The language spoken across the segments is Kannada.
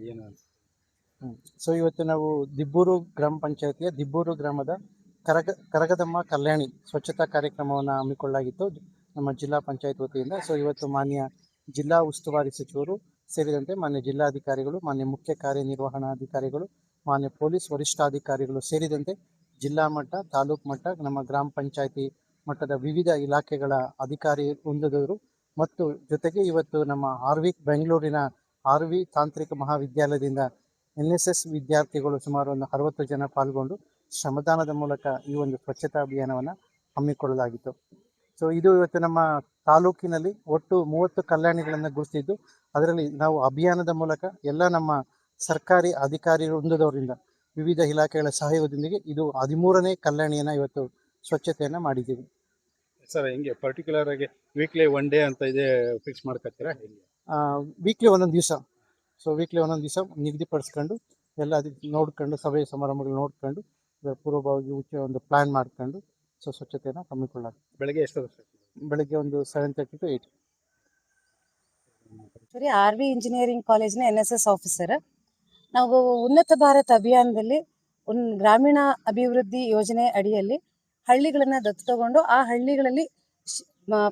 ಏನು ಅಂತ. ಸೊ ಇವತ್ತು ನಾವು ದಿಬ್ಬೂರು ಗ್ರಾಮ ಪಂಚಾಯತಿಯ ದಿಬ್ಬೂರು ಗ್ರಾಮದ ಕರಗದಮ್ಮ ಕಲ್ಯಾಣಿ ಸ್ವಚ್ಛತಾ ಕಾರ್ಯಕ್ರಮವನ್ನು ಹಮ್ಮಿಕೊಳ್ಳಲಾಗಿತ್ತು ನಮ್ಮ ಜಿಲ್ಲಾ ಪಂಚಾಯತ್ ವತಿಯಿಂದ. ಸೊ ಇವತ್ತು ಮಾನ್ಯ ಜಿಲ್ಲಾ ಉಸ್ತುವಾರಿ ಸಚಿವರು ಸೇರಿದಂತೆ ಮಾನ್ಯ ಜಿಲ್ಲಾಧಿಕಾರಿಗಳು, ಮಾನ್ಯ ಮುಖ್ಯ ಕಾರ್ಯನಿರ್ವಹಣಾಧಿಕಾರಿಗಳು, ಮಾನ್ಯ ಪೊಲೀಸ್ ವರಿಷ್ಠಾಧಿಕಾರಿಗಳು ಸೇರಿದಂತೆ ಜಿಲ್ಲಾ ಮಟ್ಟ, ತಾಲೂಕು ಮಟ್ಟ, ನಮ್ಮ ಗ್ರಾಮ ಪಂಚಾಯತಿ ಮಟ್ಟದ ವಿವಿಧ ಇಲಾಖೆಗಳ ಅಧಿಕಾರಿ ವೃಂದದವರು ಮತ್ತು ಜೊತೆಗೆ ಇವತ್ತು ನಮ್ಮ ಬೆಂಗಳೂರಿನ RV ತಾಂತ್ರಿಕ ಮಹಾವಿದ್ಯಾಲಯದಿಂದ NSS ವಿದ್ಯಾರ್ಥಿಗಳು ಸುಮಾರು ಒಂದು 60 ಜನ ಪಾಲ್ಗೊಂಡು ಶ್ರಮದಾನದ ಮೂಲಕ ಈ ಒಂದು ಸ್ವಚ್ಛತಾ ಅಭಿಯಾನವನ್ನು ಹಮ್ಮಿಕೊಳ್ಳಲಾಗಿತ್ತು. ಸೊ ಇದು ಇವತ್ತು ನಮ್ಮ ತಾಲೂಕಿನಲ್ಲಿ ಒಟ್ಟು 30 ಕಲ್ಯಾಣಿಗಳನ್ನು ಗುರುತಿದ್ದು, ಅದರಲ್ಲಿ ನಾವು ಅಭಿಯಾನದ ಮೂಲಕ ಎಲ್ಲ ನಮ್ಮ ಸರ್ಕಾರಿ ಅಧಿಕಾರಿ ವೃಂದದವರಿಂದ ವಿವಿಧ ಇಲಾಖೆಗಳ ಸಹಯೋಗದೊಂದಿಗೆ ಇದು 13ನೇ ಕಲ್ಯಾಣಿಯನ್ನು ಇವತ್ತು ಸ್ವಚ್ಛತೆಯನ್ನು ಮಾಡಿದ್ದೀವಿ. ಸರ್ ಹೆಂಗೆ ಪರ್ಟಿಕ್ಯುಲರ್ ಆಗಿ ವೀಕ್ಲಿ 1 ಡೇ ಅಂತ ಇದೆ ಫಿಕ್ಸ್ ಮಾಡ್ಕೊತೀರಾ? ವೀಕ್ಲಿ ಒಂದೊಂದು ದಿವಸ. ಸೊ ವೀಕ್ಲಿ ಒಂದೊಂದು ದಿವಸ ನಿಗದಿಪಡಿಸ್ಕೊಂಡು ಎಲ್ಲ ನೋಡ್ಕೊಂಡು ಸಭೆ ಸಮಾರಂಭಗಳು ನೋಡ್ಕೊಂಡು ಪೂರ್ವಭಾವಿ ಒಂದು ಪ್ಲಾನ್ ಮಾಡ್ಕೊಂಡು ಸೊ ಸ್ವಚ್ಛತೆಯನ್ನು ಹಮ್ಮಿಕೊಳ್ಳಲಾಗುತ್ತೆ. ಬೆಳಗ್ಗೆ ಎಷ್ಟು? ಬೆಳಗ್ಗೆ ಒಂದು 7:30 to 8. RV ಇಂಜಿನಿಯರಿಂಗ್ ಕಾಲೇಜಿನ NSS ಆಫೀಸರ್. ನಾವು ಉನ್ನತ ಭಾರತ ಅಭಿಯಾನದಲ್ಲಿ ಗ್ರಾಮೀಣ ಅಭಿವೃದ್ಧಿ ಯೋಜನೆ ಅಡಿಯಲ್ಲಿ ಹಳ್ಳಿಗಳನ್ನ ದತ್ತು ತಗೊಂಡು ಆ ಹಳ್ಳಿಗಳಲ್ಲಿ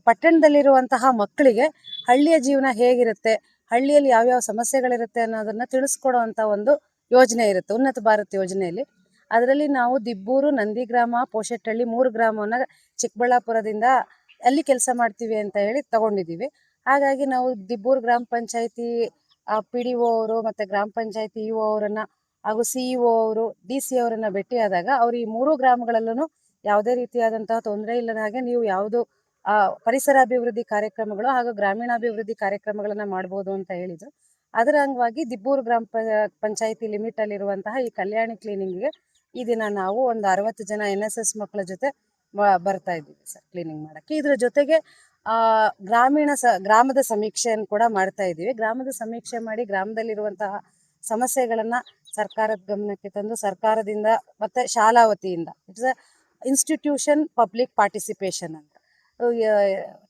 ಪಟ್ಟಣದಲ್ಲಿರುವಂತಹ ಮಕ್ಕಳಿಗೆ ಹಳ್ಳಿಯ ಜೀವನ ಹೇಗಿರುತ್ತೆ, ಹಳ್ಳಿಯಲ್ಲಿ ಯಾವ್ಯಾವ ಸಮಸ್ಯೆಗಳಿರುತ್ತೆ ಅನ್ನೋದನ್ನ ತಿಳಿಸ್ಕೊಡುವಂತ ಒಂದು ಯೋಜನೆ ಇರುತ್ತೆ ಉನ್ನತ ಭಾರತ ಯೋಜನೆಯಲ್ಲಿ. ಅದರಲ್ಲಿ ನಾವು ದಿಬ್ಬೂರು, ನಂದಿಗ್ರಾಮ, ಪೋಷೆಟ್ಟಹಳ್ಳಿ 3 ಗ್ರಾಮವನ್ನ ಚಿಕ್ಕಬಳ್ಳಾಪುರದಿಂದ ಅಲ್ಲಿ ಕೆಲಸ ಮಾಡ್ತೀವಿ ಅಂತ ಹೇಳಿ ತಗೊಂಡಿದ್ದೀವಿ. ಹಾಗಾಗಿ ನಾವು ದಿಬ್ಬೂರು ಗ್ರಾಮ ಪಂಚಾಯತಿ PDO ಅವರು ಮತ್ತೆ ಗ್ರಾಮ ಪಂಚಾಯತಿ EO ಅವರನ್ನ ಹಾಗೂ CEO ಅವರು, DC ಅವರನ್ನ ಭೇಟಿಯಾದಾಗ ಅವ್ರು ಈ 3 ಗ್ರಾಮಗಳಲ್ಲೂ ಯಾವುದೇ ರೀತಿಯಾದಂತಹ ತೊಂದರೆ ಇಲ್ಲದ ಹಾಗೆ ನೀವು ಯಾವುದು ಪರಿಸರ ಅಭಿವೃದ್ಧಿ ಕಾರ್ಯಕ್ರಮಗಳು ಹಾಗೂ ಗ್ರಾಮೀಣಾಭಿವೃದ್ಧಿ ಕಾರ್ಯಕ್ರಮಗಳನ್ನ ಮಾಡಬಹುದು ಅಂತ ಹೇಳಿದ್ರು. ಅದರ ಅಂಗವಾಗಿ ದಿಬ್ಬೂರು ಗ್ರಾಮ ಪಂಚಾಯತಿ ಲಿಮಿಟ್ ಅಲ್ಲಿರುವಂತಹ ಈ ಕಲ್ಯಾಣಿ ಕ್ಲೀನಿಂಗ್ಗೆ ಈ ದಿನ ನಾವು ಒಂದು 60 ಜನ NSS ಮಕ್ಕಳ ಜೊತೆ ಬರ್ತಾ ಇದ್ದೀವಿ ಸರ್ ಕ್ಲೀನಿಂಗ್ ಮಾಡಕ್ಕೆ. ಇದ್ರ ಜೊತೆಗೆ ಗ್ರಾಮದ ಸಮೀಕ್ಷೆಯನ್ನು ಕೂಡ ಮಾಡ್ತಾ ಇದ್ದೀವಿ. ಗ್ರಾಮದ ಸಮೀಕ್ಷೆ ಮಾಡಿ ಗ್ರಾಮದಲ್ಲಿರುವಂತಹ ಸಮಸ್ಯೆಗಳನ್ನ ಸರ್ಕಾರದ ಗಮನಕ್ಕೆ ತಂದು ಸರ್ಕಾರದಿಂದ ಮತ್ತೆ ಶಾಲಾ ವತಿಯಿಂದ ಇಟ್ಸ್ ಇನ್ಸ್ಟಿಟ್ಯೂಷನ್ ಪಬ್ಲಿಕ್ ಪಾರ್ಟಿಸಿಪೇಷನ್ ಅಂತ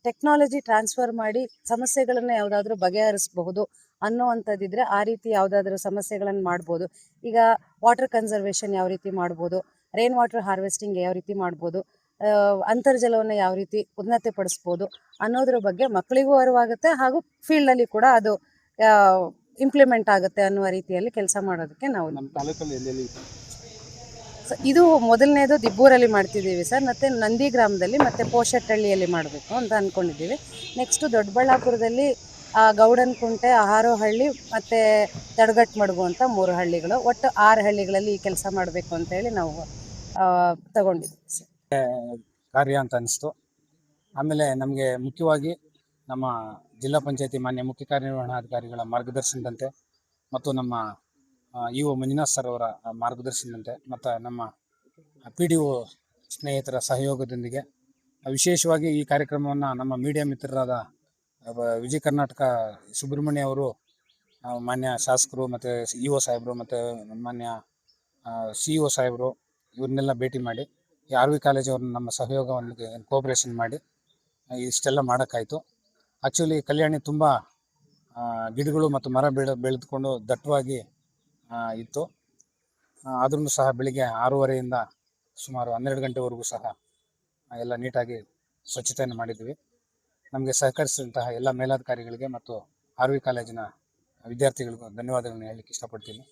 ಟೆಕ್ನಾಲಜಿ ಟ್ರಾನ್ಸ್ಫರ್ ಮಾಡಿ ಸಮಸ್ಯೆಗಳನ್ನ ಯಾವುದಾದ್ರೂ ಬಗೆಹರಿಸಬಹುದು ಅನ್ನುವಂಥದ್ದಿದ್ರೆ ಆ ರೀತಿ ಯಾವುದಾದ್ರೂ ಸಮಸ್ಯೆಗಳನ್ನು ಮಾಡ್ಬೋದು. ಈಗ ವಾಟರ್ ಕನ್ಸರ್ವೇಷನ್ ಯಾವ ರೀತಿ ಮಾಡ್ಬೋದು, ರೈನ್ ವಾಟರ್ ಹಾರ್ವೆಸ್ಟಿಂಗ್ ಯಾವ ರೀತಿ ಮಾಡ್ಬೋದು, ಅಂತರ್ಜಲವನ್ನು ಯಾವ ರೀತಿ ಉನ್ನತಿಪಡಿಸ್ಬೋದು ಅನ್ನೋದ್ರ ಬಗ್ಗೆ ಮಕ್ಕಳಿಗೂ ಅರಿವಾಗುತ್ತೆ ಹಾಗೂ ಫೀಲ್ಡಲ್ಲಿ ಕೂಡ ಅದು ಇಂಪ್ಲಿಮೆಂಟ್ ಆಗುತ್ತೆ ಅನ್ನುವ ರೀತಿಯಲ್ಲಿ ಕೆಲಸ ಮಾಡೋದಕ್ಕೆ ನಾವು ನಮ್ಮ ತಾಲೂಕಲ್ಲಿ ಎಲ್ಲೆಲ್ಲಿ ಇದು ಮೊದಲನೇದು ದಿಬ್ಬೂರಲ್ಲಿ ಮಾಡ್ತಿದ್ದೀವಿ ಸರ್, ಮತ್ತೆ ನಂದಿ ಗ್ರಾಮದಲ್ಲಿ ಮತ್ತೆ ಪೋಷೆಟ್ಟಹಳ್ಳಿಯಲ್ಲಿ ಮಾಡಬೇಕು ಅಂತ ಅಂದ್ಕೊಂಡಿದ್ದೀವಿ. ನೆಕ್ಸ್ಟ್ ದೊಡ್ಡಬಳ್ಳಾಪುರದಲ್ಲಿ ಗೌಡನಕುಂಟೆ, ಆಹಾರೋಹಳ್ಳಿ ಮತ್ತೆ ತಡಗಟ್ಮಡುಗು ಅಂತ 3 ಹಳ್ಳಿಗಳು, ಒಟ್ಟು 6 ಹಳ್ಳಿಗಳಲ್ಲಿ ಈ ಕೆಲಸ ಮಾಡಬೇಕು ಅಂತ ಹೇಳಿ ನಾವು ತಗೊಂಡಿದ್ದೀವಿ ಸರ್. ಕಾರ್ಯ ಅಂತ ಅನಿಸ್ತು. ಆಮೇಲೆ ನಮಗೆ ಮುಖ್ಯವಾಗಿ ನಮ್ಮ ಜಿಲ್ಲಾ ಪಂಚಾಯತಿ ಮಾನ್ಯ ಮುಖ್ಯ ಕಾರ್ಯನಿರ್ವಹಣಾಧಿಕಾರಿಗಳ ಮಾರ್ಗದರ್ಶನದಂತೆ ಮತ್ತು ನಮ್ಮ EO ಮಂಜುನಾಥ್ ಸರ್ ಅವರ ಮಾರ್ಗದರ್ಶನದಂತೆ ಮತ್ತು ನಮ್ಮ PDO ಸ್ನೇಹಿತರ ಸಹಯೋಗದೊಂದಿಗೆ ವಿಶೇಷವಾಗಿ ಈ ಕಾರ್ಯಕ್ರಮವನ್ನು ನಮ್ಮ ಮೀಡಿಯಾ ಮಿತ್ರರಾದ ವಿಜಯ ಕರ್ನಾಟಕ ಸುಬ್ರಹ್ಮಣ್ಯ ಅವರು, ಮಾನ್ಯ ಶಾಸಕರು ಮತ್ತು EO ಸಾಹೇಬರು ಮತ್ತು ಮಾನ್ಯ CEO ಸಾಹೇಬರು ಇವ್ರನ್ನೆಲ್ಲ ಭೇಟಿ ಮಾಡಿ ಈ RV ಕಾಲೇಜ್ ಅವ್ರನ್ನ ನಮ್ಮ ಸಹಯೋಗವನ್ನು ಕೋಆಪರೇಷನ್ ಮಾಡಿ ಇಷ್ಟೆಲ್ಲ ಮಾಡೋಕ್ಕಾಯಿತು. ಆ್ಯಕ್ಚುಲಿ ಕಲ್ಯಾಣಿ ತುಂಬ ಗಿಡಗಳು ಮತ್ತು ಮರ ಬೆಳೆದುಕೊಂಡು ದಟ್ಟವಾಗಿ ಇತ್ತು. ಆದ್ರೂ ಸಹ ಬೆಳಿಗ್ಗೆ 6:30ಯಿಂದ ಸುಮಾರು 12 ಗಂಟೆವರೆಗೂ ಸಹ ಎಲ್ಲ ನೀಟಾಗಿ ಸ್ವಚ್ಛತೆಯನ್ನು ಮಾಡಿದ್ವಿ. ನಮಗೆ ಸಹಕರಿಸಿದಂತಹ ಎಲ್ಲ ಮೇಲಾಧಿಕಾರಿಗಳಿಗೆ ಮತ್ತು RV ಕಾಲೇಜಿನ ವಿದ್ಯಾರ್ಥಿಗಳಿಗೂ ಧನ್ಯವಾದಗಳನ್ನು ಹೇಳಲಿಕ್ಕೆ ಇಷ್ಟಪಡ್ತೀನಿ.